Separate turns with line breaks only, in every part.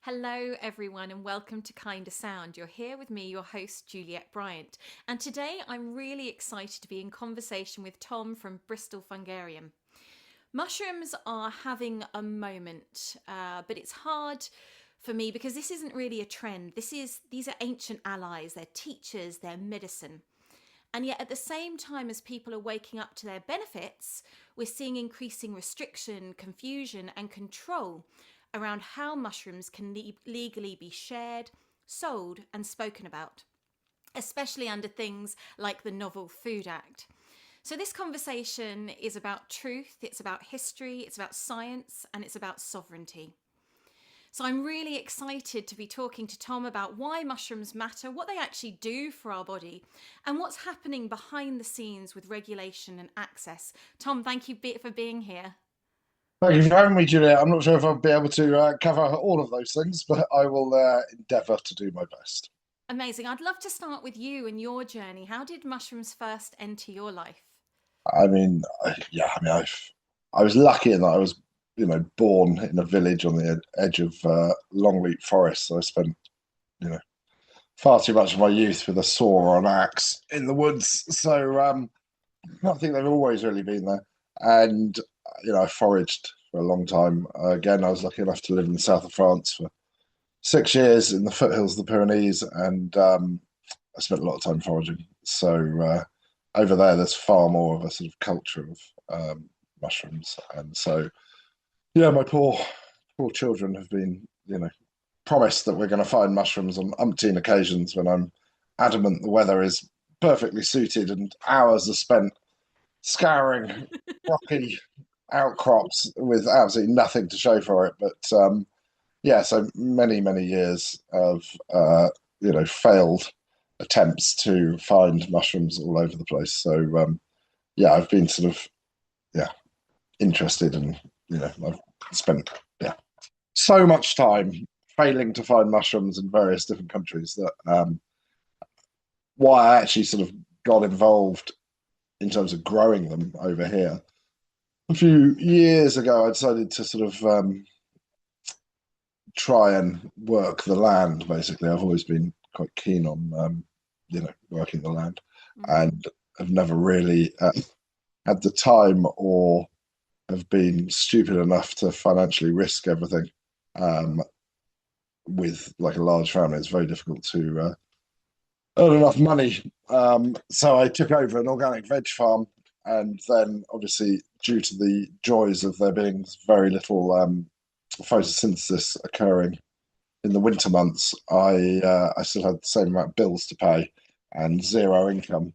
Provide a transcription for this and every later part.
Hello, everyone, and welcome to KindaSound. You're here with me, your host, Juliette Bryant. And today I'm really excited to be in conversation with Tom from Bristol Fungarium. Mushrooms are having a moment, but it's hard for me because this isn't really a trend. These are ancient allies, they're teachers, they're medicine. And yet, at the same time as people are waking up to their benefits, we're seeing increasing restriction, confusion, and control around how mushrooms can legally be shared, sold, and spoken about, especially under things like the Novel Food Act. So, this conversation is about truth, it's about history, it's about science, and it's about sovereignty. So I'm really excited to be talking to Tom about why mushrooms matter, what they actually do for our body, and what's happening behind the scenes with regulation and access. Tom, thank you for being here.
Thank you for having me, Juliet. I'm not sure if I'll be able to cover all of those things, but I will endeavour to do my best.
Amazing. I'd love to start with you and your journey. How did mushrooms first enter your life?
I mean, I was lucky in that I was, born in a village on the edge of Longleat Forest. So I spent, far too much of my youth with a saw or an axe in the woods. So I think they've always really been there. And I foraged for a long time. Again, I was lucky enough to live in the south of France for 6 years in the foothills of the Pyrenees, and I spent a lot of time foraging. So over there's far more of a sort of culture of mushrooms, and so my poor children have been promised that we're going to find mushrooms on umpteen occasions when I'm adamant the weather is perfectly suited, and hours are spent scouring rocky outcrops with absolutely nothing to show for it. But so many years of failed attempts to find mushrooms all over the place. So I've been sort of interested, and I've spent so much time failing to find mushrooms in various different countries that why I actually sort of got involved in terms of growing them over here. A few years ago, I decided to sort of try and work the land. Basically, I've always been quite keen on, working the land, and have never really had the time or have been stupid enough to financially risk everything. With like a large family, it's very difficult to earn enough money. So I took over an organic veg farm, and then obviously due to the joys of there being very little photosynthesis occurring in the winter months, I still had the same amount of bills to pay and zero income.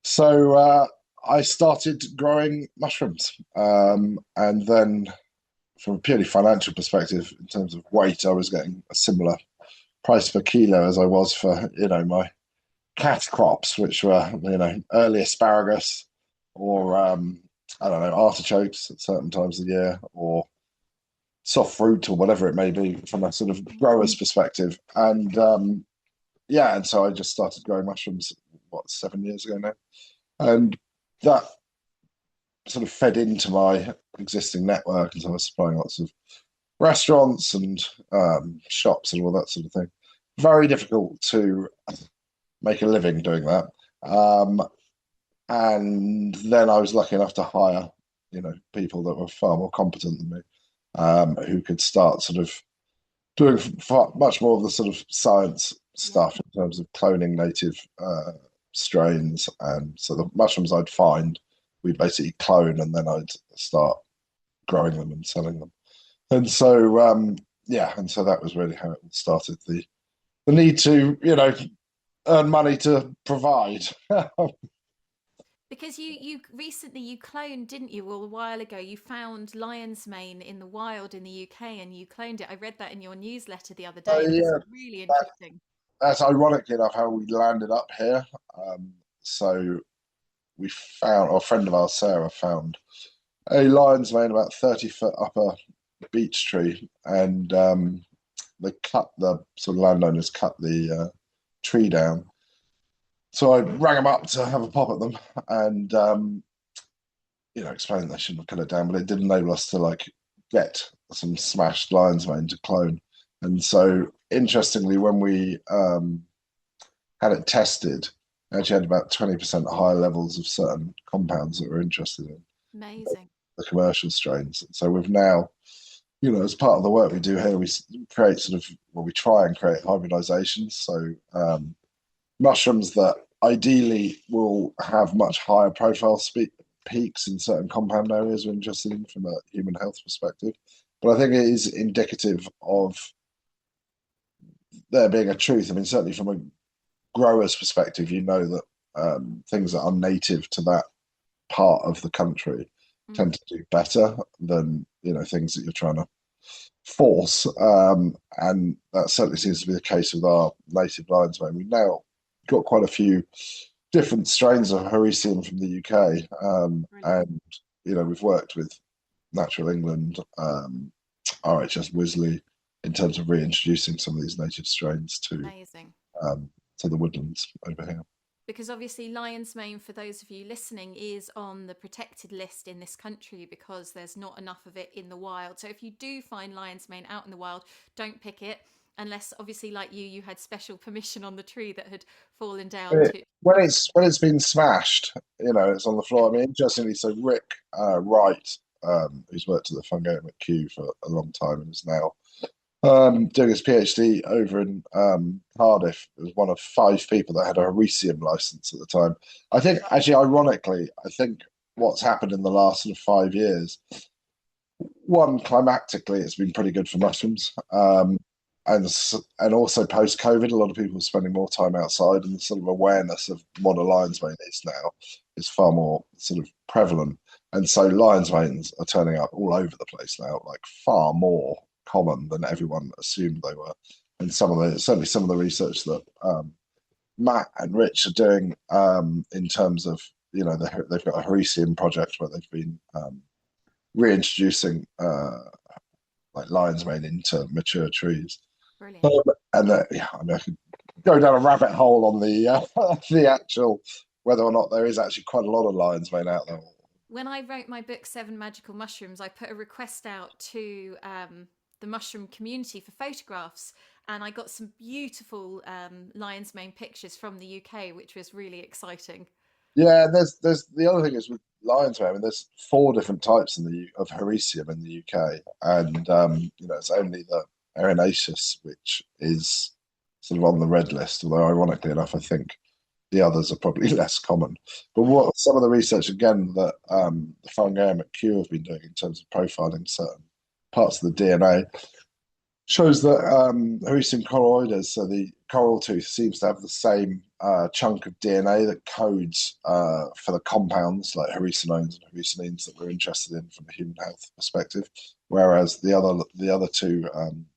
So I started growing mushrooms, and then from a purely financial perspective, in terms of weight, I was getting a similar price per kilo as I was for my cash crops, which were early asparagus or artichokes at certain times of the year, or soft fruit or whatever it may be from a sort of grower's perspective. And and so I just started growing mushrooms 7 years ago now, and that sort of fed into my existing network, and so I was supplying lots of restaurants and shops and all that sort of thing. Very difficult to make a living doing that. And then I was lucky enough to hire, people that were far more competent than me, who could start sort of doing much more of the sort of science stuff in terms of cloning native strains. And so the mushrooms I'd find, we'd basically clone, and then I'd start growing them and selling them. And so, and so that was really how it started. The need to, earn money to provide.
Because you recently cloned, didn't you? Well, a while ago, you found lion's mane in the wild in the UK, and you cloned it. I read that in your newsletter the other day. It's really interesting.
That's ironically enough how we landed up here. So we found, a friend of ours, Sarah, found a lion's mane about 30 foot up a beech tree, and the landowners cut the tree down. So I rang them up to have a pop at them, and explained they shouldn't have cut it down, but it did enable us to get some smashed lion's mane to clone. And so, interestingly, when we had it tested, it actually had about 20% higher levels of certain compounds that we're interested in,
Amazing.
the commercial strains. So we've now, as part of the work we do here, we create we try and create hybridizations. So mushrooms that ideally will have much higher profile peaks in certain compound areas we're interested in from a human health perspective. But I think it is indicative of there being a truth. I mean, certainly from a grower's perspective, that things that are native to that part of the country tend to do better than things that you're trying to force. And that certainly seems to be the case with our native lion's mane. We've now got quite a few different strains of Hericium from the UK, and we've worked with Natural England, RHS Wisley, in terms of reintroducing some of these native strains
Amazing.
To the woodlands over here.
Because obviously lion's mane, for those of you listening, is on the protected list in this country because there's not enough of it in the wild. So if you do find lion's mane out in the wild, don't pick it unless, obviously, like you had special permission on the tree that had fallen down to.
When it's been smashed, it's on the floor. I mean, interestingly, so Rick Wright, who's worked at the Fungarium at Kew for a long time and is now doing his PhD over in Cardiff, was one of 5 people that had a Hericium license at the time. I think, actually, ironically, what's happened in the last sort of 5 years, one, climactically, it's been pretty good for mushrooms. And also post-COVID, a lot of people are spending more time outside, and the sort of awareness of what a lion's mane is far more sort of prevalent. And so lion's manes are turning up all over the place now, like far more common than everyone assumed they were. And certainly some of the research that Matt and Rich are doing in terms of, they've got a Hericium project where they've been reintroducing like lion's mane into mature trees.
Brilliant.
I mean, I could go down a rabbit hole on the the actual whether or not there is actually quite a lot of lion's mane out there.
When I wrote my book, 7 Magical Mushrooms, I put a request out to the mushroom community for photographs, and I got some beautiful lion's mane pictures from the UK, which was really exciting.
Yeah, there's the other thing is with lion's mane. I mean, there's 4 different types of Hericium in the UK, and it's only the Erinaceus which is sort of on the red list. Although, ironically enough, I think the others are probably less common. But what some of the research again that the Fungarium at Kew have been doing in terms of profiling certain parts of the DNA shows that Hericium colloides, so the coral tooth, seems to have the same chunk of DNA that codes for the compounds like hericinones and hericinines that we're interested in from a human health perspective, whereas the other 2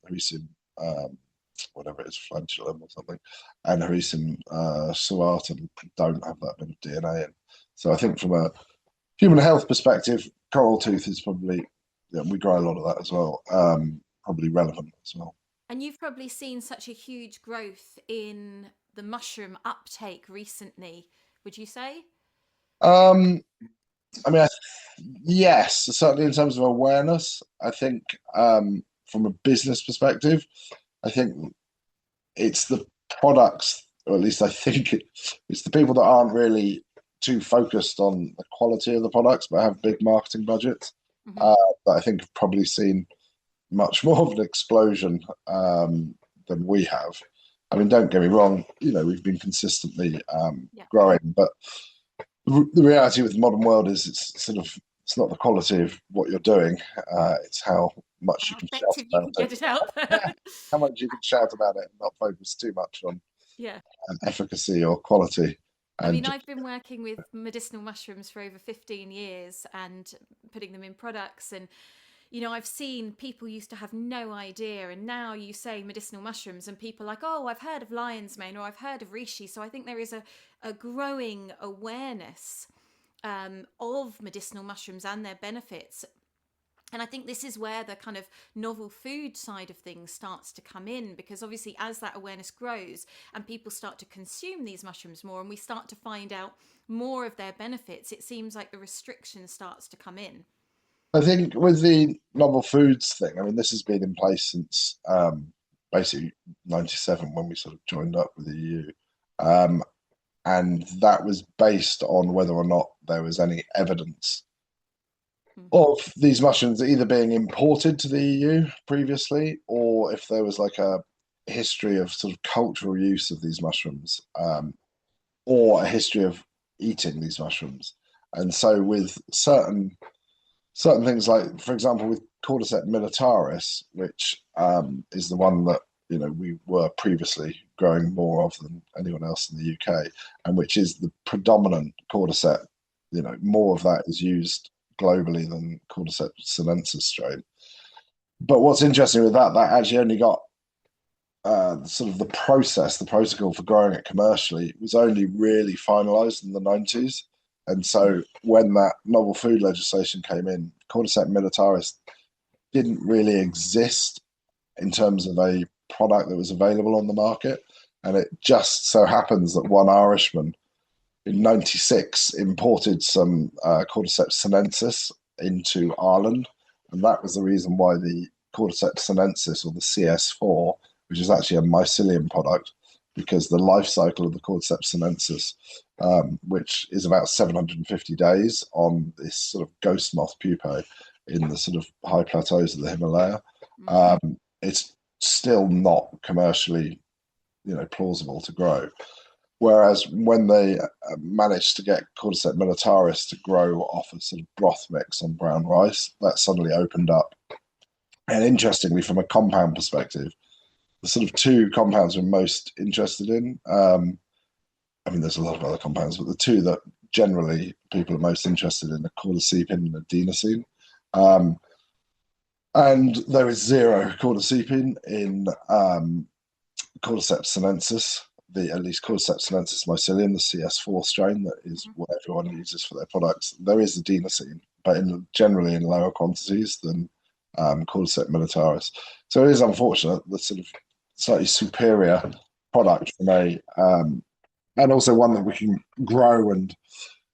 Hericium, whatever it is, flagellum or something, and Hericium suatum don't have that bit of DNA in. So I think from a human health perspective, coral tooth is probably, we grow a lot of that as well, probably relevant as well.
And you've probably seen such a huge growth in the mushroom uptake recently, would you say?
I mean, yes, certainly in terms of awareness. I think from a business perspective, I think it's the products, or at least I think it's the people that aren't really too focused on the quality of the products, but have big marketing budgets, that I think have probably seen much more of an explosion than we have. I mean, don't get me wrong, we've been consistently growing, but the reality with the modern world is it's not the quality of what you're doing, it's how much you can shout about
get it out.
how much you can shout about it and not focus too much on
Yeah.
efficacy or quality.
I mean, I've been working with medicinal mushrooms for over 15 years and putting them in products, and I've seen people used to have no idea, and now you say medicinal mushrooms and people are like, oh, I've heard of lion's mane or I've heard of reishi. So I think there is a growing awareness of medicinal mushrooms and their benefits. And I think this is where the kind of novel food side of things starts to come in, because obviously as that awareness grows and people start to consume these mushrooms more and we start to find out more of their benefits, it seems like the restriction starts to come in.
I think with the novel foods thing, I mean, this has been in place since basically 97 when we sort of joined up with the EU. And that was based on whether or not there was any evidence of these mushrooms either being imported to the EU previously, or if there was like a history of sort of cultural use of these mushrooms, or a history of eating these mushrooms. And so with certain things, like for example with Cordyceps militaris, which is the one that we were previously growing more of than anyone else in the UK, and which is the predominant cordyceps. More of that is used globally than Cordyceps sinensis strain. But what's interesting with that actually only got sort of the protocol for growing it commercially was only really finalised in the 90s. And so when that novel food legislation came in, Cordyceps militaris didn't really exist in terms of a product that was available on the market. And it just so happens that one Irishman in 96 imported some Cordyceps sinensis into Ireland. And that was the reason why the Cordyceps sinensis, or the CS4, which is actually a mycelium product, because the life cycle of the Cordyceps sinensis, which is about 750 days on this sort of ghost moth pupae in the sort of high plateaus of the Himalaya, it's still not commercially, plausible to grow. Whereas when they managed to get Cordyceps militaris to grow off a sort of broth mix on brown rice, that suddenly opened up. And interestingly, from a compound perspective, the sort of two compounds we're most interested in, there's a lot of other compounds, but the two that generally people are most interested in are cordycepin and adenosine. And there is zero cordycepin in Cordyceps sinensis, at least Cordyceps sinensis mycelium, the CS4 strain that is what everyone uses for their products. There is adenosine, but generally in lower quantities than Cordyceps militaris. So it is unfortunate, the sort of slightly superior product from and also one that we can grow and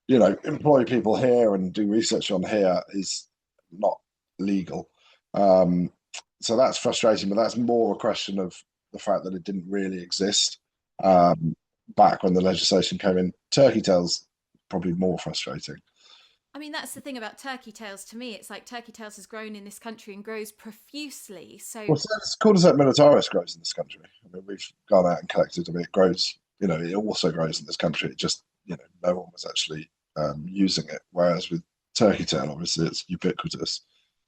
employ people here and do research on here is not legal. So that's frustrating, but that's more a question of the fact that it didn't really exist back when the legislation came in. Turkey tail's probably more frustrating.
I mean, that's the thing about turkey tails. To me, it's like turkey tails has grown in this country and grows profusely. So,
Cordyceps militaris grows in this country. We've gone out and collected. It grows. It also grows in this country. It just, no one was actually using it. Whereas with turkey tail, obviously, it's ubiquitous.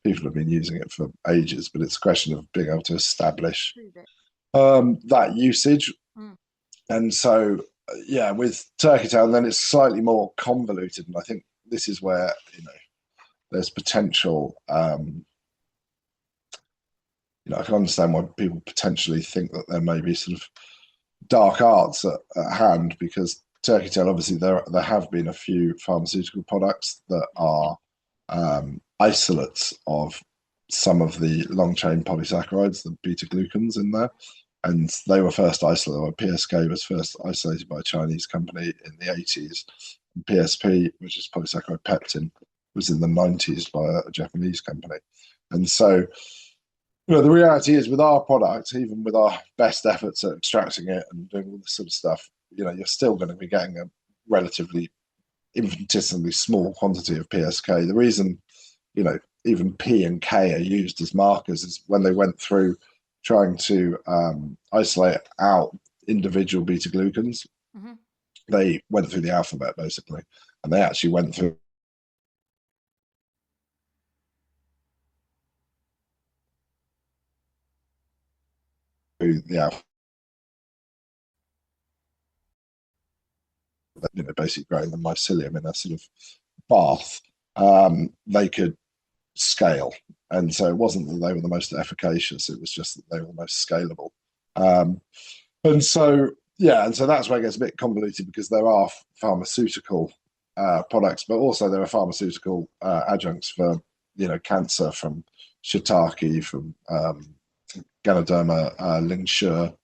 People have been using it for ages, but it's a question of being able to establish that usage. And so, with turkey tail, then it's slightly more convoluted, and I think this is where there's potential. I can understand why people potentially think that there may be sort of dark arts at hand, because turkey tail, obviously, there have been a few pharmaceutical products that are isolates of some of the long chain polysaccharides, the beta glucans in there. And they were first isolated. PSK was first isolated by a Chinese company in the 80s. And PSP, which is polysaccharide peptin, was in the 90s by a Japanese company. And so, the reality is with our product, even with our best efforts at extracting it and doing all this sort of stuff, you're still going to be getting a relatively infinitesimally small quantity of PSK. The reason, even P and K are used as markers is when they went through trying to isolate out individual beta glucans, they went through the alphabet basically, and they actually went through the alphabet, basically growing the mycelium in a sort of bath. They could scale, and so it wasn't that they were the most efficacious, it was just that they were the most scalable. And so that's where it gets a bit convoluted, because there are pharmaceutical products, but also there are pharmaceutical adjuncts for cancer, from shiitake, from Ganoderma lingshur,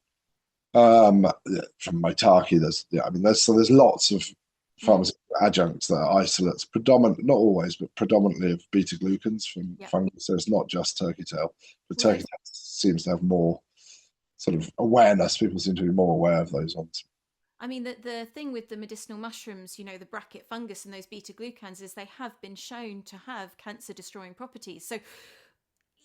from maitake. There's lots of pharmaceutical adjuncts that are isolates, not always, but predominantly of beta glucans from fungus. So it's not just turkey tail, but turkey tail seems to have more sort of awareness. People seem to be more aware of those ones.
I mean, the thing with the medicinal mushrooms, you know, the bracket fungus and those beta glucans, is they have been shown to have cancer destroying properties. So,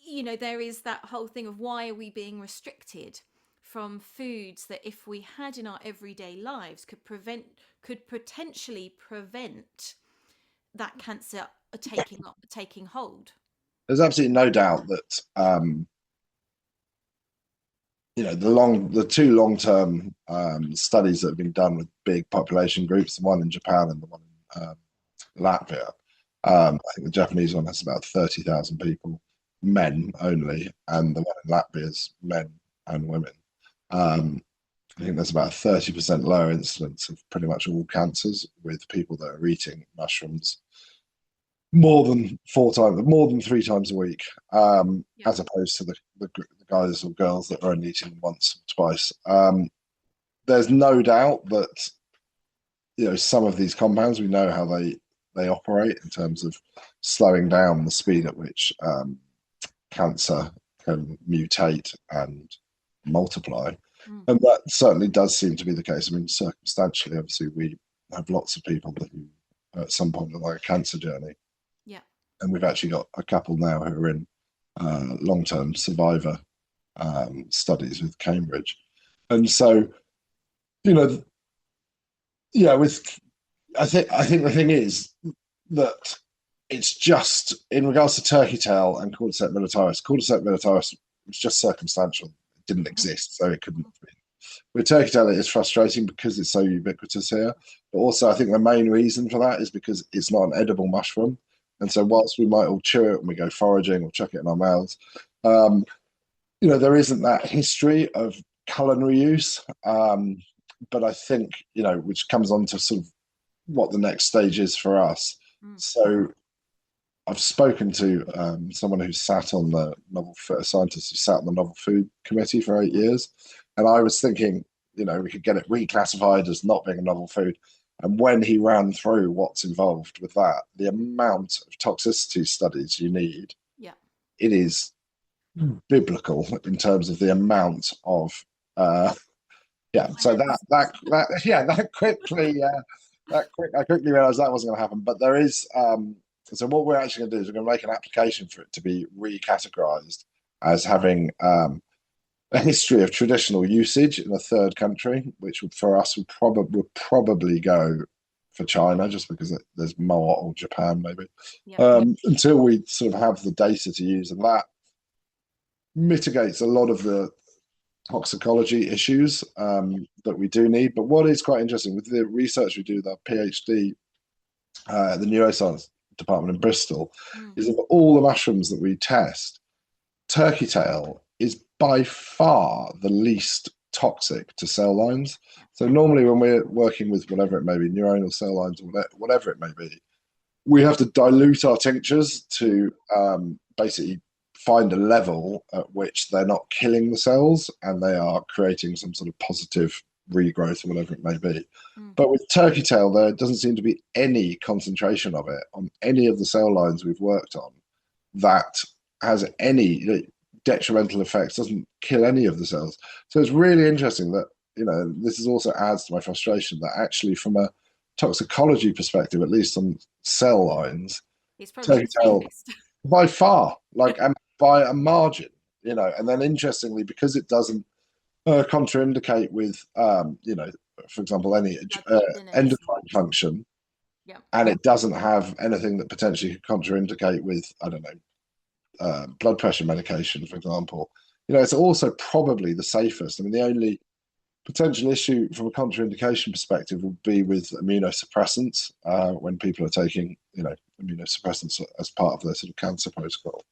you know, there is that whole thing of why are we being restricted from foods that, if we had in our everyday lives, could potentially prevent that cancer taking hold.
There's absolutely no doubt that the two long-term studies that have been done with big population groups, the one in Japan and the one in Latvia. I think the Japanese one has about 30,000 people, men only, and the one in Latvia is men and women. I think there's about 30% lower incidence of pretty much all cancers with people that are eating mushrooms more than 3 times a week, as opposed to the guys or girls that are only eating them once or twice. There's no doubt that, you know, some of these compounds, we know how they operate in terms of slowing down the speed at which cancer can mutate and multiply. And that certainly does seem to be the case. I mean, circumstantially, obviously, we have lots of people who at some point are like a cancer journey.
Yeah.
And we've actually got a couple now who are in long-term survivor studies with Cambridge. And so, you know, yeah, I think the thing is that it's just, in regards to turkey tail and cordyceps militaris was just circumstantial. It didn't exist, so it couldn't have been. With turkey tail, it is frustrating because it's so ubiquitous here. But also, I think the main reason for that is because it's not an edible mushroom. And so whilst we might all chew it when we go foraging or chuck it in our mouths, you know, there isn't that history of culinary use. But I think, you know, which comes on to sort of what the next stage is for us. So I've spoken to someone who sat on the a scientist who sat on the Novel Food Committee for 8 years. And I was thinking, you know, we could get it reclassified as not being a novel food. And when he ran through what's involved with that, the amount of toxicity studies you need, it is biblical in terms of the amount of, so that quickly, I quickly realised that wasn't going to happen. But there is, so what we're actually going to do is we're going to make an application for it to be recategorised as having a history of traditional usage in a third country, which would, for us, would probably go for China, just because there's more, or Japan maybe, until we sort of have the data to use. And that mitigates a lot of the toxicology issues that we do need. But what is quite interesting with the research we do with our PhD at the neuroscience department in Bristol is, of all the mushrooms that we test, turkey tail is by far the least toxic to cell lines. So normally when we're working with whatever it may be, neuronal cell lines or whatever it may be, we have to dilute our tinctures to basically find a level at which they're not killing the cells and they are creating some sort of positive regrowth or whatever it may be. But with turkey tail, there doesn't seem to be any concentration of it on any of the cell lines we've worked on that has any detrimental effects, doesn't kill any of the cells. So it's really interesting that, you know, this is also adds to my frustration that actually from a toxicology perspective, at least on cell lines,
it's probably the safest
by far, like, and by a margin, you know. And then interestingly, because it doesn't contraindicate with, you know, for example, any endocrine function, and it doesn't have anything that potentially could contraindicate with, I don't know, blood pressure medication, for example, you know, it's also probably the safest. I mean, the only potential issue from a contraindication perspective would be with immunosuppressants when people are taking, you know, immunosuppressants as part of their sort of cancer protocol.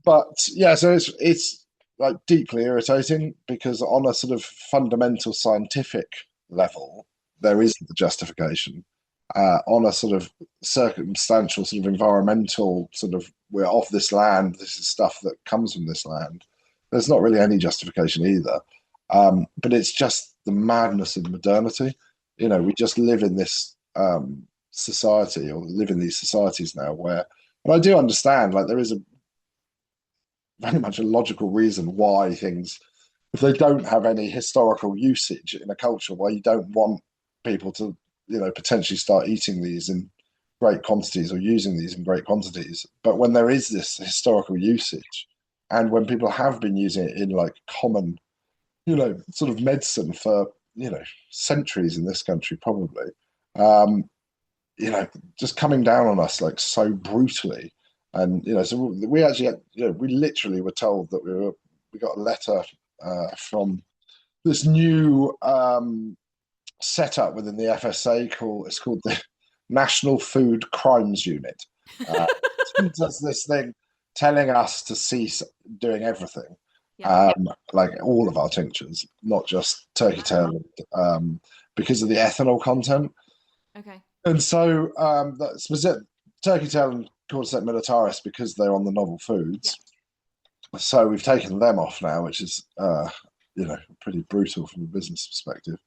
But yeah, so it's like deeply irritating because on a sort of fundamental scientific level, there isn't the justification. On a sort of circumstantial, sort of environmental, sort of, we're off this land, this is stuff that comes from this land, there's not really any justification either. But it's just the madness of modernity. You know, we just live in this society, or live in these societies now where, and I do understand, like, there is a very much a logical reason why things if they don't have any historical usage in a culture where you don't want people to, potentially start eating these in great quantities or using these in great quantities. But when there is this historical usage, and when people have been using it in like common, sort of medicine for, centuries in this country, probably, um, just coming down on us like so brutally. And, so we actually had, we literally were told that we got a letter from this new setup within the FSA it's called the National Food Crimes Unit. Does this thing telling us to cease doing everything, like all of our tinctures, not just turkey tail, because of the ethanol content.
Okay.
And so that's turkey tail and cordyceps militaris, because they're on the novel foods. Yeah. So we've taken them off now, which is pretty brutal from a business perspective.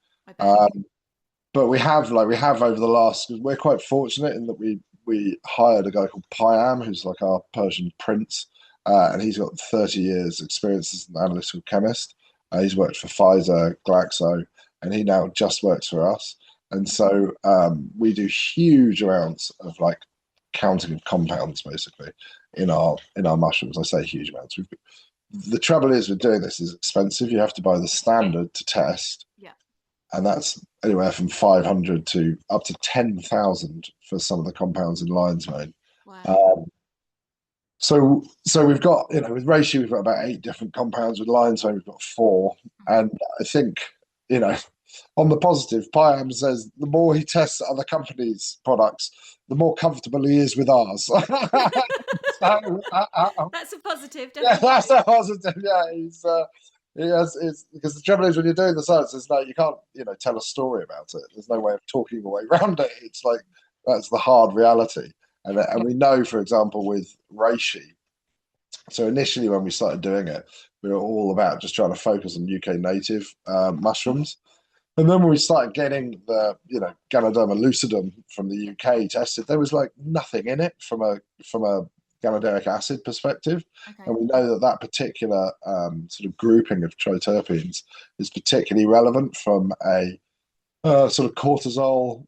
But we have over the last, we're quite fortunate in that we hired a guy called Payam, who's like our Persian prince, and he's got 30 years experience as an analytical chemist. He's worked for Pfizer, Glaxo, and he now just works for us. And so we do huge amounts of like counting of compounds basically in our mushrooms. I say huge amounts. The trouble is with doing this is expensive. You have to buy the standard to test.
Yeah. And
that's anywhere from 500 to up to 10,000 for some of the compounds in lion's mane.
Wow.
So we've got, with reishi, we've got about 8 different compounds. With lion's mane, we've got 4. And I think, on the positive, Payam says the more he tests other companies' products, the more comfortable he is with ours. So,
that's a positive, definitely.
Yeah, that's a positive. Yeah, it's because the trouble is when you're doing the science, it's like you can't, tell a story about it. There's no way of talking your way around it. It's like that's the hard reality. And we know, for example, with reishi. So initially, when we started doing it, we were all about just trying to focus on UK native mushrooms. And then when we started getting the, Ganoderma lucidum from the UK tested, there was like nothing in it from a ganoderic acid perspective. Okay. And we know that particular sort of grouping of triterpenes is particularly relevant from a sort of cortisol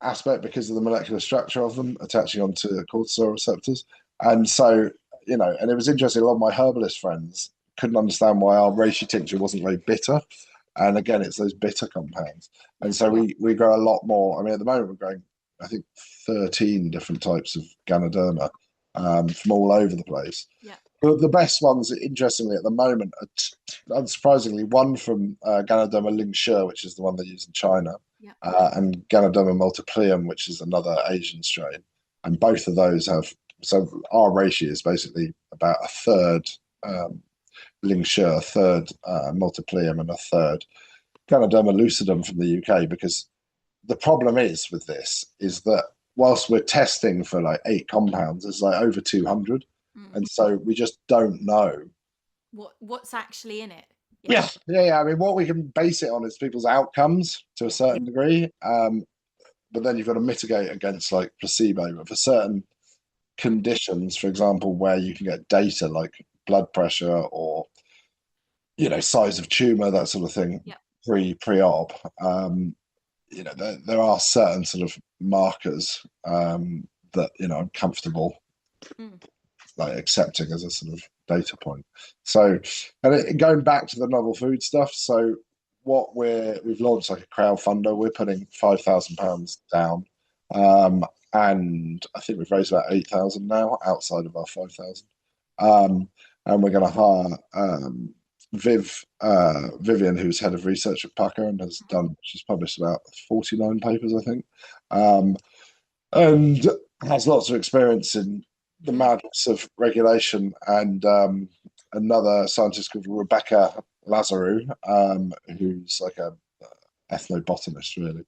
aspect because of the molecular structure of them attaching onto cortisol receptors. And so, and it was interesting, a lot of my herbalist friends couldn't understand why our reishi tincture wasn't very bitter. And again, it's those bitter compounds. And so we grow a lot more. I mean, at the moment, we're growing, I think, 13 different types of Ganoderma from all over the place.
Yeah.
But the best ones, interestingly, at the moment, are unsurprisingly, one from Ganoderma Lingshe, which is the one they use in China, and Ganoderma multiplium, which is another Asian strain. And both of those have, so our ratio is basically about a third Lingshe, a third multiplium, and a third Ganoderma lucidum from the UK, because the problem is with this is that whilst we're testing for like 8 compounds, there's like over 200. And so we just don't know
what's actually in it.
Yeah. I mean, what we can base it on is people's outcomes to a certain degree. But then you've got to mitigate against like placebo. But for certain conditions, for example, where you can get data like blood pressure or, size of tumor, that sort of thing, pre-op, there are certain sort of markers that, I'm comfortable like accepting as a sort of data point. So, and going back to the novel food stuff, so what we've launched like a crowdfunder. We're putting £5,000 down, and I think we've raised about 8,000 now outside of our 5,000. And we're going to hire Vivian, who's head of research at Pucker and she's published about 49 papers, I think, and has lots of experience in the madness of regulation. And another scientist called Rebecca Lazarou, who's like a ethnobotanist, really.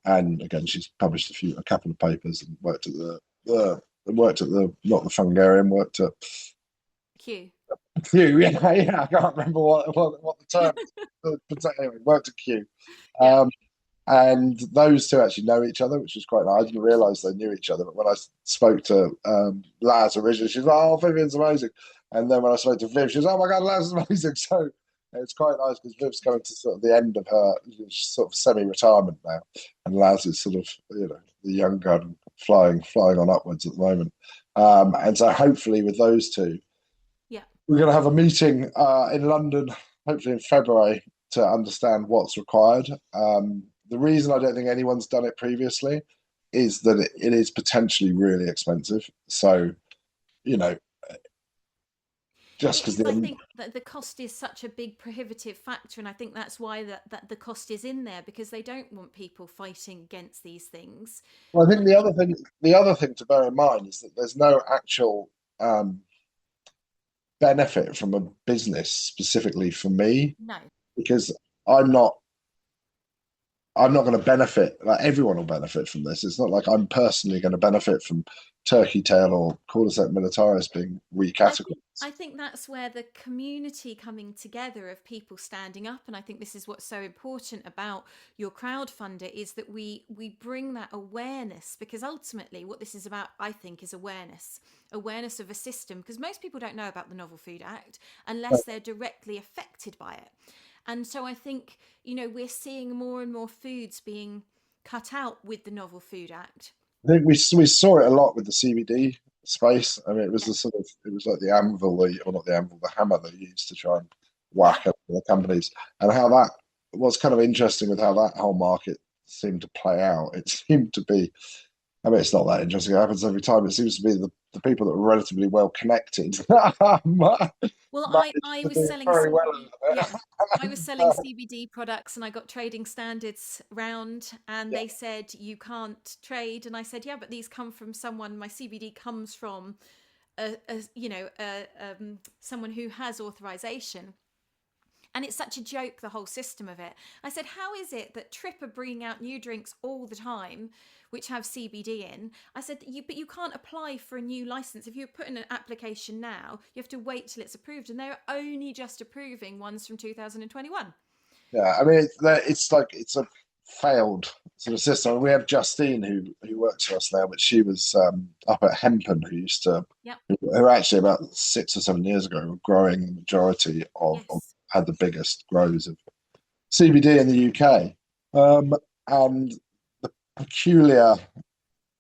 And again, she's published a couple of papers and worked at the not the Fungarium, worked at
Q.
Yeah, I can't remember what the term is. But anyway, worked at Q. And those two actually know each other, which is quite nice. I didn't realise they knew each other, but when I spoke to Laz originally, she was like, "Oh, Vivian's amazing." And then when I spoke to Viv, she was, "Oh my God, Laz is amazing." So It's quite nice because Viv's coming to sort of the end of her sort of semi-retirement now, and Laz is sort of the young gun flying on upwards at the moment. And so hopefully with those two,
Yeah.
we're going to have a meeting in London, hopefully in February, to understand what's required. The reason I don't think anyone's done it previously is that it is potentially really expensive. So, just
It
because
is. I think that the cost is such a big prohibitive factor, and I think that's why that the cost is in there, because they don't want people fighting against these things.
well, I
And
think
I think
the other thing to bear in mind is that there's no actual benefit from a business specifically for me,
no,
because I'm not I'm not going to benefit. Like everyone will benefit from this. It's not like I'm personally going to benefit from turkey tail or cordyceps militaris being
I
recategorized.
think I think that's where the community coming together of people standing up, and I think this is what's so important about your crowdfunder, is that we bring that awareness, because ultimately what this is about, I think, is awareness of a system, because most people don't know about the Novel Food Act unless they're directly affected by it. And so I think, we're seeing more and more foods being cut out with the Novel Food Act.
I think we saw it a lot with the CBD space. I mean, it was
Yeah,
the sort of it was like the anvil, or not the anvil, the hammer they used to try and
yeah.
whack at the companies, and how that was kind of interesting with how that whole market seemed to play out. It seemed to be, I mean, it's not that interesting. It happens every time. It seems to be the people that were relatively well connected
Well,
managed
I
to
was
do
selling,
very well
yeah,
at
I was
it.
selling CBD products, and I got trading standards round, and
Yeah,
they said you can't trade, and I said, yeah, but these come from someone. My CBD comes from someone who has authorization. And it's such a joke, the whole system of it. I said, how is it that Trip are bringing out new drinks all the time, which have CBD in? I said, but you can't apply for a new license. If you put in an application now, you have to wait till it's approved. And they're only just approving ones from 2021.
yeah. I mean, it's like it's a failed sort of system. We have Justine who works for us now, but she was up at Hempen, who used to
Yep.
who actually about 6 or 7 years ago were growing the majority of
Yes.
had the biggest grows of CBD in the UK. And the peculiar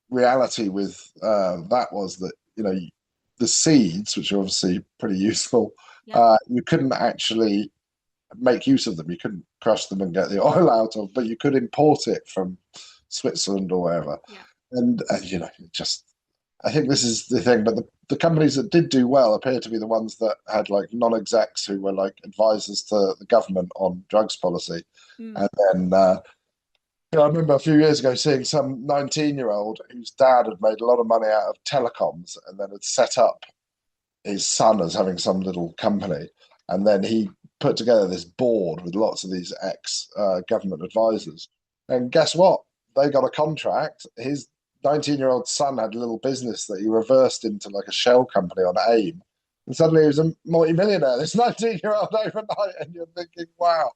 reality with that was that the seeds, which are obviously pretty useful,
Yep.
you couldn't actually make use of them. You couldn't crush them and get the oil out of, but you could import it from Switzerland or wherever.
Yeah.
And just I think this is the thing. But the companies that did do well appear to be the ones that had like non-execs who were like advisors to the government on drugs policy.
Mm.
And then I remember a few years ago seeing some 19-year-old whose dad had made a lot of money out of telecoms and then had set up his son as having some little company. And then he put together this board with lots of these ex-government advisors. And guess what? They got a contract. His 19-year-old son had a little business that he reversed into like a shell company on AIM. And suddenly he was a multi-millionaire, this 19-year-old overnight. And you're thinking, wow,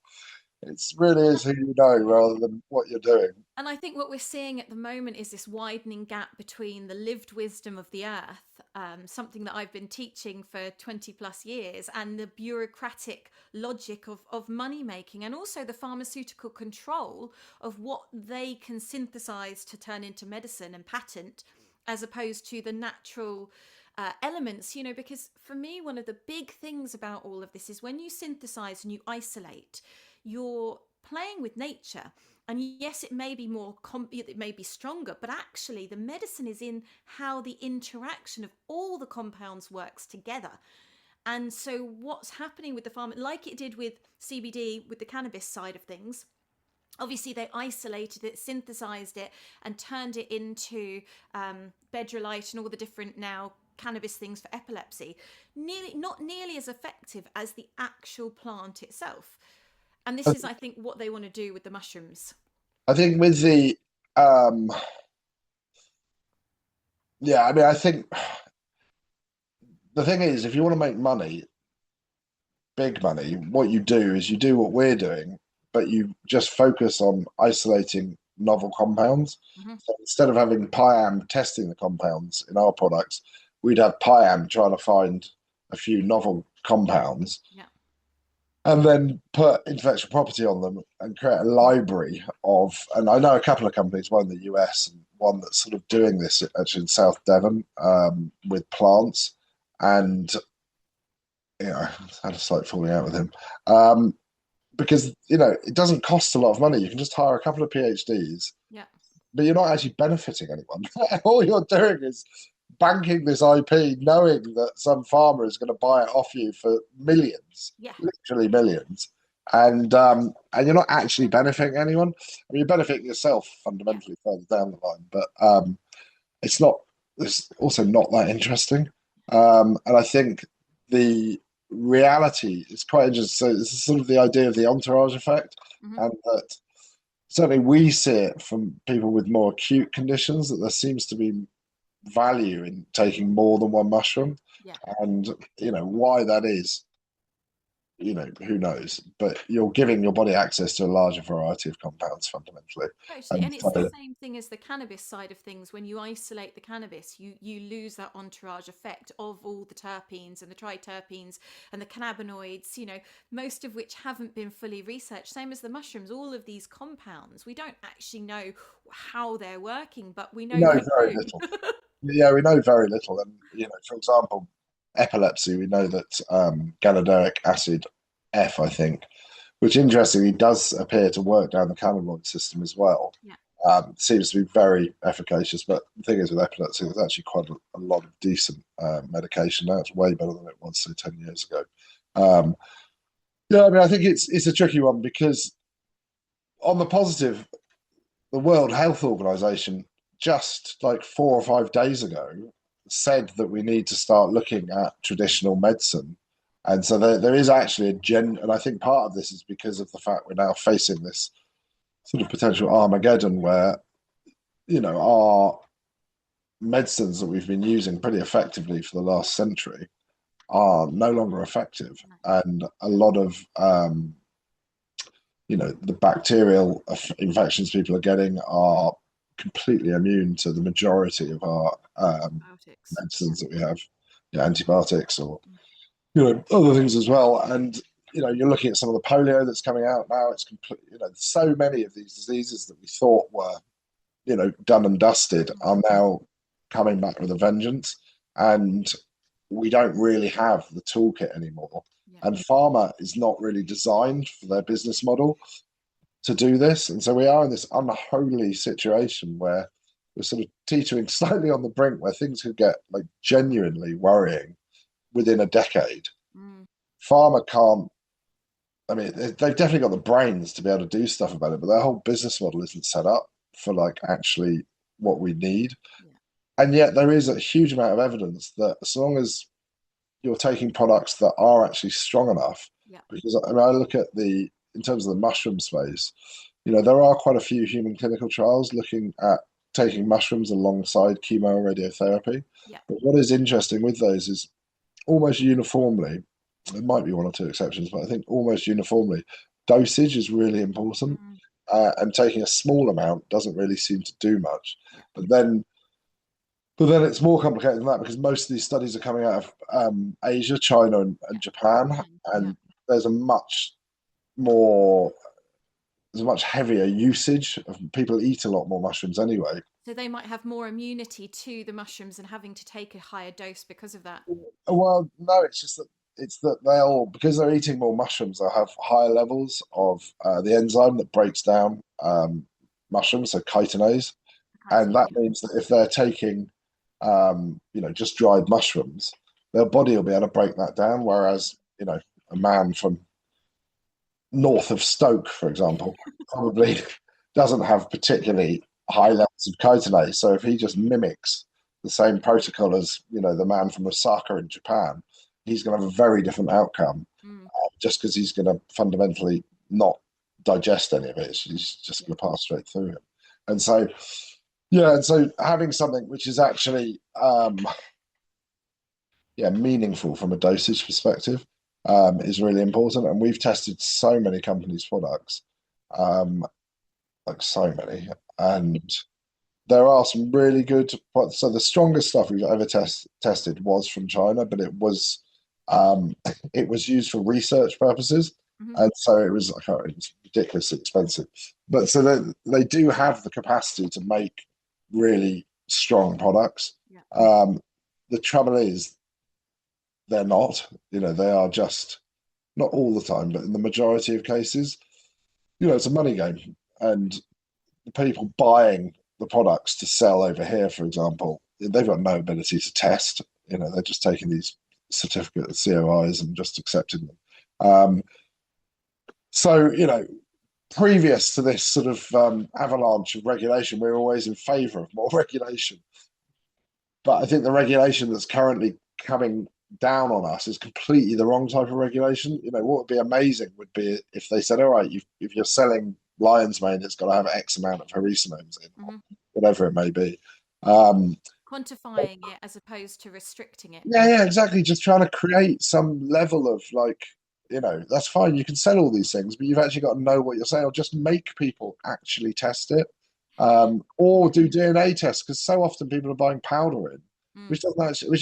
it really is who you know rather than what you're doing.
And I think what we're seeing at the moment is this widening gap between the lived wisdom of the earth, something that I've been teaching for 20 plus years, and the bureaucratic logic of money making, and also the pharmaceutical control of what they can synthesize to turn into medicine and patent, as opposed to the natural elements, because for me, one of the big things about all of this is when you synthesize and you isolate, you're playing with nature. And yes, it may be it may be stronger, but actually the medicine is in how the interaction of all the compounds works together. And so what's happening with the pharma, like it did with CBD, with the cannabis side of things, obviously they isolated it, synthesized it, and turned it into bedrolite and all the different now cannabis things for epilepsy. Not nearly as effective as the actual plant itself. And this is, I think, what they want to do with the mushrooms.
I think with the yeah, I mean, I think the thing is, if you want to make money, big money, what you do is you do what we're doing, but you just focus on isolating novel compounds.
Mm-hmm.
So instead of having Piam testing the compounds in our products, we'd have Piam trying to find a few novel compounds.
Yeah.
and then put intellectual property on them and create a library of, and I know a couple of companies, one in the US and one that's sort of doing this actually in South Devon, with plants. And I had a slight falling out with him, because it doesn't cost a lot of money. You can just hire a couple of PhDs,
Yeah.
but you're not actually benefiting anyone. All you're doing is banking this IP, knowing that some farmer is going to buy it off you for millions,
Yeah.
literally millions, and you're not actually benefiting anyone. I mean, you're benefiting yourself fundamentally further down the line, but it's not. It's also not that interesting, and I think the reality is quite interesting. So this is sort of the idea of the entourage effect,
Mm-hmm.
and that certainly we see it from people with more acute conditions that there seems to be value in taking more than one mushroom.
Yeah.
And why that is, who knows, but you're giving your body access to a larger variety of compounds fundamentally.
Totally.
And
And it's the
so,
same thing as the cannabis side of things. When you isolate the cannabis, you lose that entourage effect of all the terpenes and the triterpenes and the cannabinoids, most of which haven't been fully researched. Same as the mushrooms, all of these compounds, we don't actually know how they're working, but we
we
know
know
they
very
do.
little. Yeah, we know very little. And for example, epilepsy, we know that ganideric acid F, I think, which interestingly does appear to work down the cannabinoid system as well.
Yeah.
Seems to be very efficacious. But the thing is, with epilepsy, there's actually quite a lot of decent medication now. It's way better than it was, say, 10 years ago. Yeah, I mean, I think it's a tricky one because, on the positive, the World Health Organization just like 4 or 5 days ago said that we need to start looking at traditional medicine. And so there is actually and I think part of this is because of the fact we're now facing this sort of potential Armageddon where, our medicines that we've been using pretty effectively for the last century are no longer effective. And a lot of, the bacterial infections people are getting are completely immune to the majority of our
Antibiotics.
medicines that we have, antibiotics or other things as well. And you're looking at some of the polio that's coming out now. It's complete. So many of these diseases that we thought were done and dusted are now coming back with a vengeance, and we don't really have the toolkit anymore.
Yeah.
And pharma is not really designed for their business model to do this. And so we are in this unholy situation where we're sort of teetering slightly on the brink where things could get like genuinely worrying within a decade. Pharma can't, I mean, they've definitely got the brains to be able to do stuff about it, but their whole business model isn't set up for like actually what we need.
Yeah.
And yet there is a huge amount of evidence that as long as you're taking products that are actually strong enough, because I mean, I look at in terms of the mushroom space, there are quite a few human clinical trials looking at taking mushrooms alongside chemo and radiotherapy.
Yeah.
But what is interesting with those is almost uniformly, there might be one or two exceptions, but I think almost uniformly, dosage is really important. And taking a small amount doesn't really seem to do much.
Yeah.
But then it's more complicated than that because most of these studies are coming out of Asia, China, and Japan, and there's a much heavier usage of people eat a lot more mushrooms anyway.
So they might have more immunity to the mushrooms and having to take a higher dose because of that.
Well, no, it's just that they'll, because they're eating more mushrooms, they'll have higher levels of the enzyme that breaks down mushrooms, so chitinase, and that means that if they're taking just dried mushrooms, their body will be able to break that down. Whereas, a man from north of Stoke, for example, probably doesn't have particularly high levels of chitinase. So if he just mimics the same protocol as, the man from Osaka in Japan, he's going to have a very different outcome just because he's going to fundamentally not digest any of it. He's just going to pass straight through him. And so, and so having something which is actually meaningful from a dosage perspective is really important. And we've tested so many companies' products, like so many, and there are some really good. So the strongest stuff we've ever tested was from China, but it was used for research purposes. And so it was like, it was ridiculously expensive. But so they do have the capacity to make really strong products.
Yeah.
The trouble is they're not. They are just not all the time, but in the majority of cases, it's a money game, and the people buying the products to sell over here, for example, they've got no ability to test. They're just taking these certificate COIs and just accepting them. So, previous to this sort of avalanche of regulation, we were always in favour of more regulation. But I think the regulation that's currently coming down on us is completely the wrong type of regulation. What would be amazing would be if they said, all right, if you're selling lion's mane, it's got to have X amount of harissimones in, whatever it may be.
Quantifying it as opposed to restricting it.
Yeah, exactly. Just trying to create some level of that's fine. You can sell all these things, but you've actually got to know what you're saying, or just make people actually test it, or do DNA tests, because so often people are buying powder in, which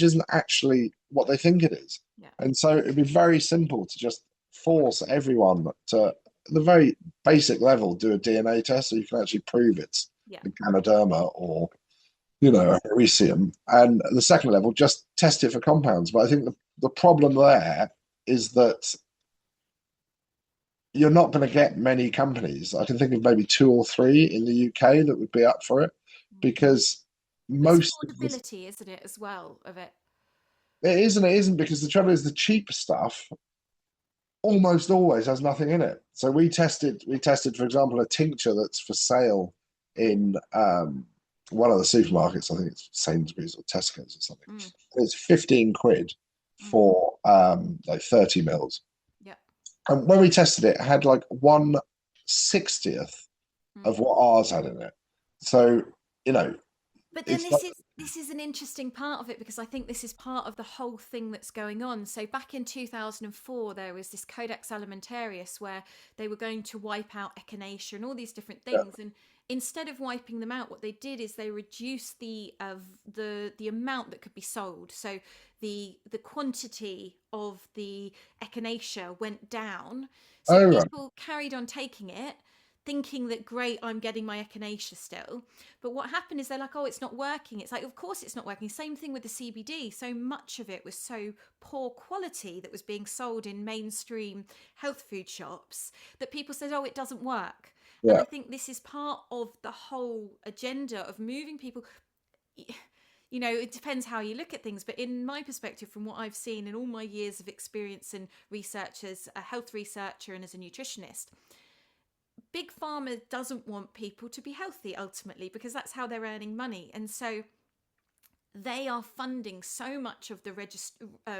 isn't actually what they think it is.
Yeah.
And so it'd be very simple to just force everyone to, at the very basic level, do a DNA test so you can actually prove it's the Ganoderma or Hericium. And at the second level, just test it for compounds. But I think the problem there is that you're not going to get many companies. I can think of maybe 2 or 3 in the UK that would be up for it, because most
affordability, isn't it, as well, of it?
It is and it isn't, because the trouble is the cheap stuff almost always has nothing in it. So we tested, for example, a tincture that's for sale in one of the supermarkets. I think it's Sainsbury's or Tesco's or something. It's 15 quid for like 30 mils.
Yeah.
And when we tested it, it had like 1/60th of what ours had in it. So,
but then this is an interesting part of it, because I think this is part of the whole thing that's going on. So back in 2004, there was this Codex Alimentarius where they were going to wipe out echinacea and all these different things. And instead of wiping them out, what they did is they reduced the amount that could be sold. So the quantity of the echinacea went down. So people carried on taking it, thinking that, great, I'm getting my echinacea still. But what happened is they're like, oh, it's not working. It's like, of course it's not working. Same thing with the CBD. So much of it was so poor quality that was being sold in mainstream health food shops that people said, oh, it doesn't work. Yeah. And I think this is part of the whole agenda of moving people. It depends how you look at things, but in my perspective, from what I've seen in all my years of experience and research as a health researcher and as a nutritionist, Big Pharma doesn't want people to be healthy ultimately, because that's how they're earning money. And so they are funding so much of the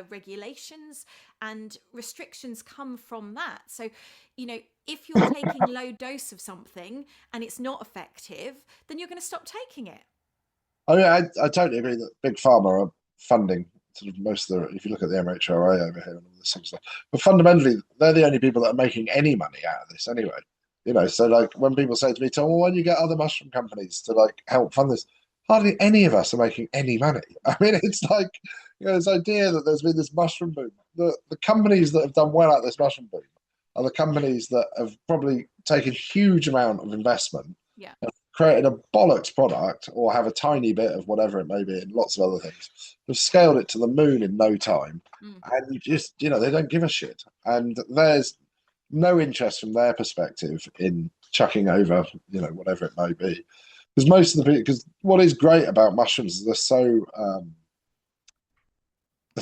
regulations, and restrictions come from that. So, if you're taking low dose of something and it's not effective, then you're going to stop taking it.
I mean, I totally agree that Big Pharma are funding sort of most of if you look at the MHRA over here and all this sort of stuff. But fundamentally, they're the only people that are making any money out of this anyway. So like when people say to me, Tom, well, why do you get other mushroom companies to like help fund this? Hardly any of us are making any money. I mean, it's like, this idea that there's been this mushroom boom. The companies that have done well at this mushroom boom are the companies that have probably taken huge amount of investment, created a bollocks product, or have a tiny bit of whatever it may be, and lots of other things. They've scaled it to the moon in no time. And just, they don't give a shit. And there's no interest from their perspective in chucking over, whatever it may be. Because most of the people, because what is great about mushrooms is they're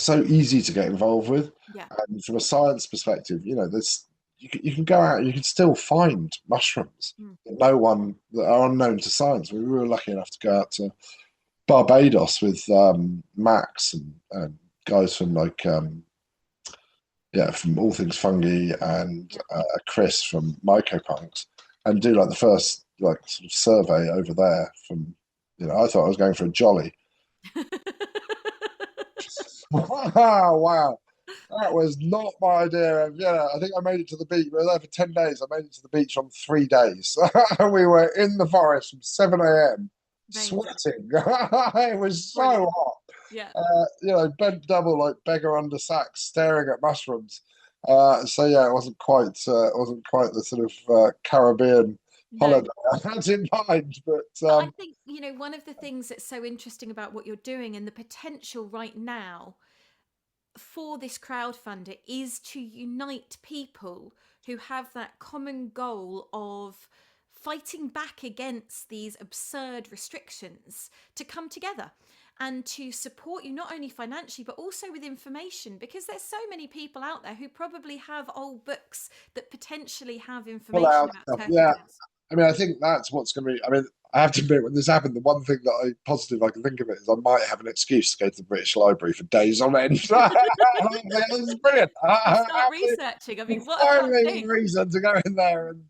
so easy to get involved with.
Yeah.
And from a science perspective, there's you can go out and you can still find mushrooms that are unknown to science. We were lucky enough to go out to Barbados with Max and guys from from All Things Fungi and Chris from Mycopunks, and do like the first sort of survey over there from, I thought I was going for a jolly. Wow. That was not my idea. I think I made it to the beach. We were there for 10 days. I made it to the beach on 3 days. We were in the forest from 7 a.m. sweating. It was so hot.
Yeah.
Bent double like beggar under sacks, staring at mushrooms. So yeah, it wasn't quite the sort of Caribbean
No.
holiday I had in mind. But
But I think, one of the things that's so interesting about what you're doing and the potential right now for this crowdfunder is to unite people who have that common goal of fighting back against these absurd restrictions to come together and to support you not only financially but also with information, because there's so many people out there who probably have old books that potentially have
pull
information
out
about
stuff.
turkey
Yeah,
tails.
I mean, I think that's what's going to be. I mean, I have to admit, when this happened, the one thing that positive I can think of it is I might have an excuse to go to the British Library for days on end. This is brilliant.
You start researching. I mean, what a fun
Finally, a
thing.
reason to go in there and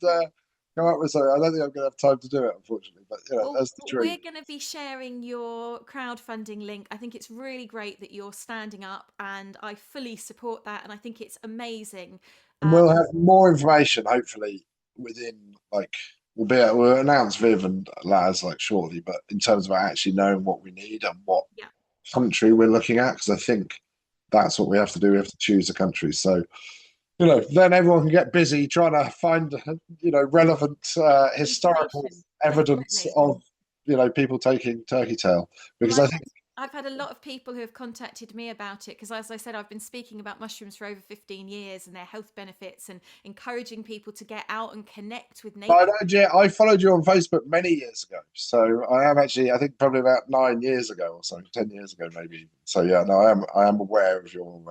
come up with something. I don't think I'm going to have time to do it, unfortunately, but
Well,
that's the
we're
dream.
going to be sharing your crowdfunding link. I think it's really great that you're standing up, and I fully support that. And I think it's amazing.
And we'll
Um,
have more information, hopefully, within like we'll announce Viv and Laz like shortly. But in terms of actually knowing what we need and what
yeah,
country we're looking at, because I think that's what we have to do. We have to choose a country. So, then everyone can get busy trying to find, relevant historical
information,
evidence
definitely.
of, people taking turkey tail.
Well,
Because I think,
I've had a lot of people who have contacted me about it because, as I said, I've been speaking about mushrooms for over 15 years and their health benefits and encouraging people to get out and connect with
I
nature.
know, I followed you on Facebook many years ago. So I am actually, I think probably about 9 years ago or so, 10 years ago maybe. So yeah, no, I am aware of your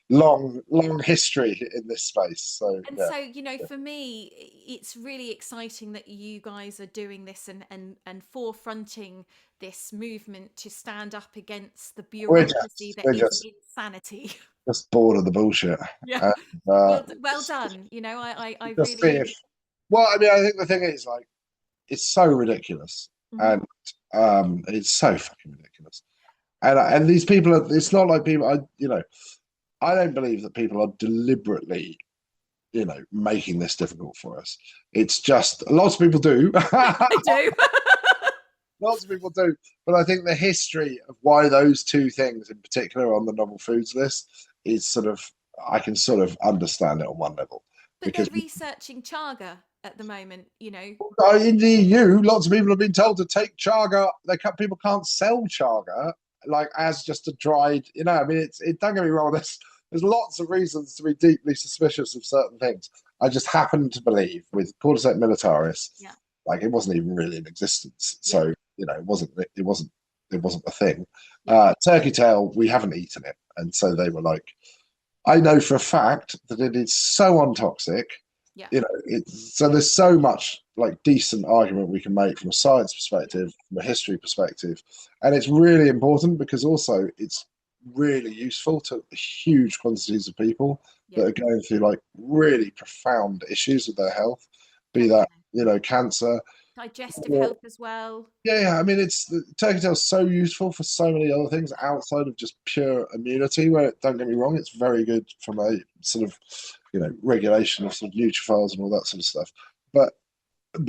long history in this space. So
And
yeah.
so, for me, it's really exciting that you guys are doing this and forefronting this movement to stand up against the
We're
bureaucracy
just
that
we're
is
just
insanity.
just bored of the bullshit.
Yeah.
And, uh,
Well done. I
just see if
really.
well, I mean, I think the thing is like it's so ridiculous,
Mhm.
and it's so fucking ridiculous. And these people are. It's not like people. I don't believe that people are deliberately, making this difficult for us. It's just lots of people do.
I do.
Lots of people do, but I think the history of why those two things in particular are on the novel foods list is sort of I can sort of understand it on one level
But they're
because
researching chaga at the moment.
in the EU, lots of people have been told to take chaga. People can't sell chaga like as just a dried. I mean, don't get me wrong. There's lots of reasons to be deeply suspicious of certain things. I just happen to believe with Cordyceps militaris,
Yeah.
like it wasn't even really in existence.
Yeah.
So it wasn't a thing.
Yeah.
Turkey tail, we haven't eaten it, and so they were like, I know for a fact that it is so untoxic.
Yeah.
So there's so much like decent argument we can make from a science
Yeah.
perspective, from a history perspective, and it's really important because also it's really useful to huge quantities of people
Yeah.
that are going through like really profound issues with their health, be that
Definitely.
cancer.
Digestive
Or,
health as well.
yeah, I mean, it's the turkey tail is so useful for so many other things outside of just pure immunity. Where don't get me wrong, it's very good from a sort of regulation of sort of neutrophils and all that sort of stuff. But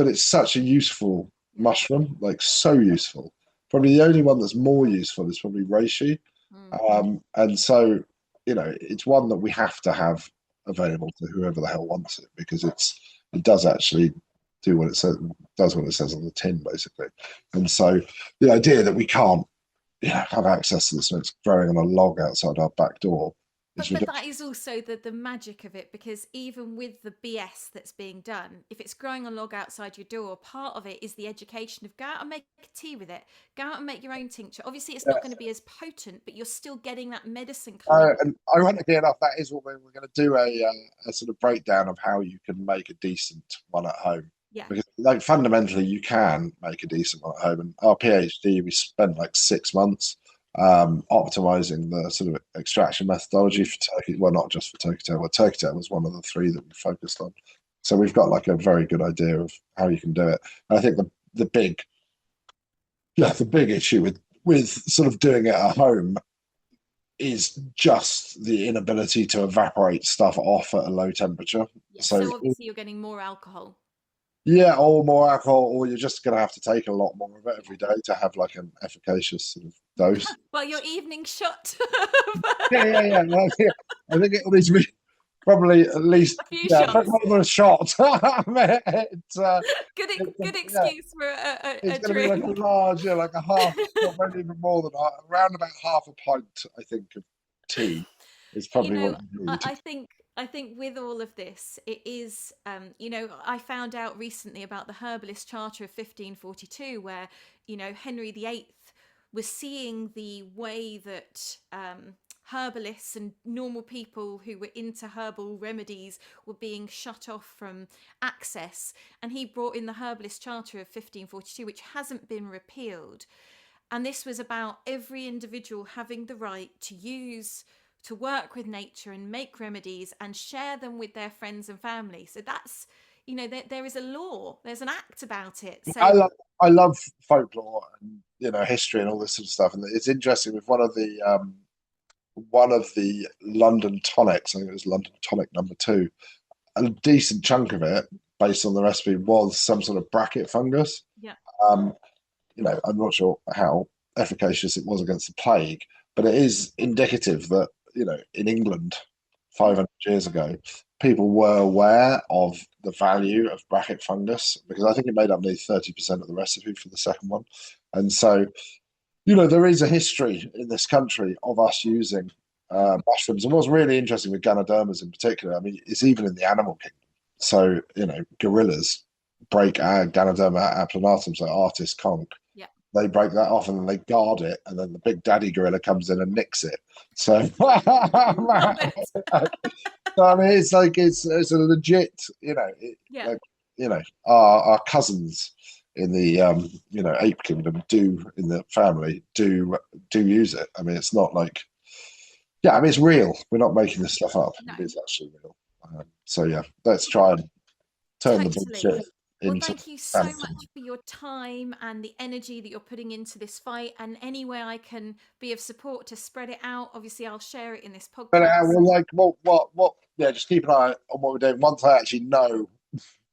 it's such a useful
Yeah.
mushroom, like so useful. Probably the only one that's more useful is probably reishi,
Mm.
and so it's one that we have to have available to whoever the hell wants it because it does actually do what it says does what it says on the tin basically. And so the idea that we can't have access to this when it's growing on a log outside our back door is
But
ridiculous.
that is also the magic of it, because even with the BS that's being done, if it's growing a log outside your door, part of it is the education of go out and make a tea with it, go out and make your own tincture. Obviously, it's not going to be as potent, but you're still getting that medicine coming.
And ironically enough, that is what we're going to do a sort of breakdown of how you can make a decent one at home.
Yeah.
Because like fundamentally, you can make a decent one at home. And our PhD, we spent like 6 months optimizing the sort of extraction methodology for turkey. Well, not just for turkey tail, but turkey tail was one of the three that we focused on. So we've got like a very good idea of how you can do it. And I think the big issue with sort of doing it at home is just the inability to evaporate stuff off at a low temperature.
Yeah.
So
So obviously, you're getting more alcohol.
yeah, or more alcohol, or you're just going to have to take a lot more of it
Yeah.
every day to have like an efficacious sort of dose.
Well, your evening shot.
Yeah. I think it'll need to be. probably at least,
A few
yeah,
shots.
more than a shot. I mean,
Good excuse for a
it's going to be like
drink.
a large, yeah, like a half, well, maybe even more than around about half a pint, I think, of tea is
You
probably
know,
what you
I,
need.
I think I think with all of this, it is, I found out recently about the Herbalist Charter of 1542, where, Henry VIII was seeing the way that herbalists and normal people who were into herbal remedies were being shut off from access. And he brought in the Herbalist Charter of 1542, which hasn't been repealed. And this was about every individual having the right to work with nature and make remedies and share them with their friends and family. So that's, there is a law, there's an act about it.
I
So
love I love folklore and history and all this sort of stuff. And it's interesting with one of the London tonics. I think it was London tonic number 2. A decent chunk of it, based on the recipe, was some sort of bracket fungus.
yeah,
Um, I'm not sure how efficacious it was against the plague, but it is indicative that, in England
mm,
500 years ago, people were aware of the value of bracket fungus because I think it made up nearly 30% of the recipe for the second one. And so, there is a history in this country of us using
mm,
mushrooms. And what's really interesting with Ganodermas in particular, I mean, it's even in the animal kingdom. So, gorillas break our Ganoderma applanatum, so artist conch,
yeah,
they break that off and then they guard it, and then the big daddy gorilla comes in and nicks it. So,
love it.
I mean, it's like it's a legit,
Yeah,
like our cousins in the ape kingdom in the family do use it. I mean, it's not like, yeah, I mean, it's real. We're not making this stuff up.
no,
It is actually real. So yeah, let's try and turn the
totally.
bullshit
Well,
into
thank you so
sanity.
much for your time and the energy that you're putting into this fight. And any way I can be of support to spread it out, obviously, I'll share it in this
But
podcast.
well, like, what? Yeah, just keep an eye on what we're doing. Once I actually know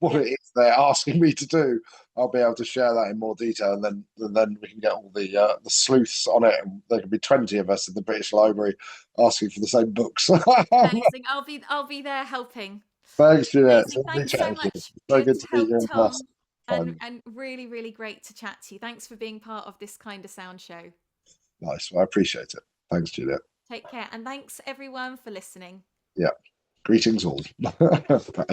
what
Yeah,
it is they're asking me to do, I'll be able to share that in more detail, and then we can get all the sleuths on it, and there can be 20 of us in the British Library asking for the same books.
amazing. I'll be there helping.
Thanks, Juliette. It's
Amazing.
lovely
Thanks so
chatting to you.
much.
So
Good
good
to
to meet
help
you in person.
Tom, and
Fun.
really, really great to chat to you. Thanks for being part of this KindaSound show.
Nice. Well, I appreciate it. Thanks, Juliette.
Take care, and thanks everyone for listening.
Yeah. Greetings all. Bye.